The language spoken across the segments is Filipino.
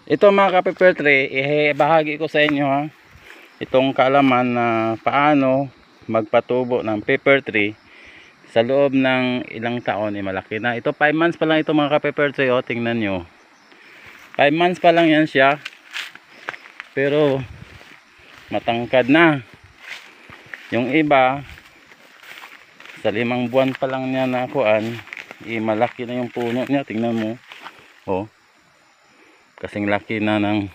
Ito mga ka-pepper tree, bahagi ko sa inyo ha. Itong kaalaman na paano magpatubo ng pepper tree sa loob ng ilang taon malaki na. Ito 5 months pa lang ito mga ka-pepper tree, oh, tingnan nyo. 5 months pa lang yan siya. Pero matangkad na. Yung iba sa 5 buwan pa lang niya nakuan, malaki na yung puno niya, tingnan mo. Oh. Kasing laki na ng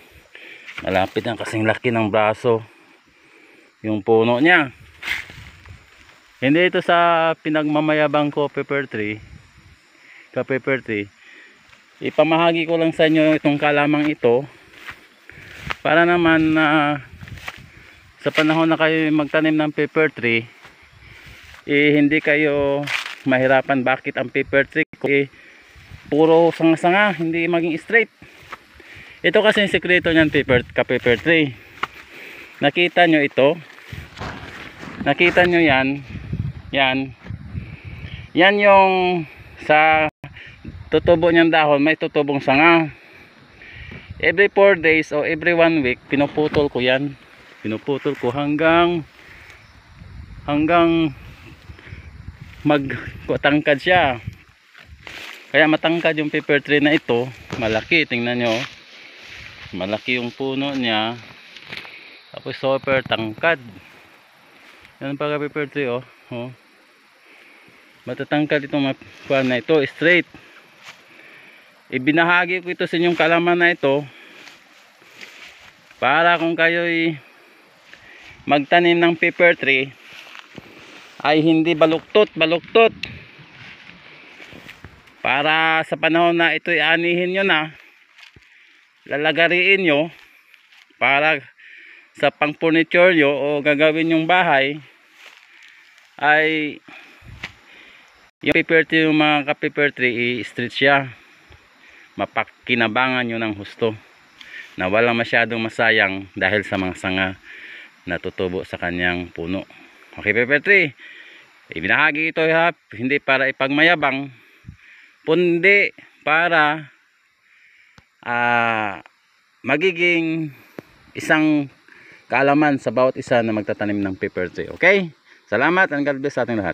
malapit na kasing laki ng braso yung puno niya. Hindi ito sa pinagmamayabang ko pepper tree, ka-pepper tree. Ipamahagi ko lang sa inyo itong kalamang ito para naman na sa panahon na kayo magtanim ng pepper tree, hindi kayo mahirapan. Bakit ang pepper tree puro sanga-sanga, hindi maging straight? Ito kasi yung sekreto niyan ka-pepper tree. Nakita nyo ito? Nakita nyo yan? Yan yung sa tutubo niyang dahon, may tutubong sanga. Every 4 days o every 1 week, pinuputol ko yan. Pinuputol ko hanggang magtangkad siya. Kaya matangkad yung pepper tree na ito. Malaki, tingnan nyo. Malaki yung puno niya, tapos super tangkad. Yan pa ka-pepper tree, oh. Matatangkad itong makuha na ito, straight. Ibinahagi ko ito sa inyong kalaman na ito para kung kayo'y magtanim ng pepper tree ay hindi baluktot para sa panahon na ito'y anihin nyo na, lalagariin nyo para sa pang furniture nyo o gagawin yung bahay, ay yung pepper tree, yung mga ka-pepper tree, i-straight siya. Mapakinabangan nyo ng husto na walang masyadong masayang dahil sa mga sanga na tutubo sa kanyang puno. Okay, pepper tree, ibinahagi ito ha, hindi para ipagmayabang, kundi para magiging isang kaalaman sa bawat isa na magtatanim ng pepper tree. Okay? Salamat and God bless sa ating lahat.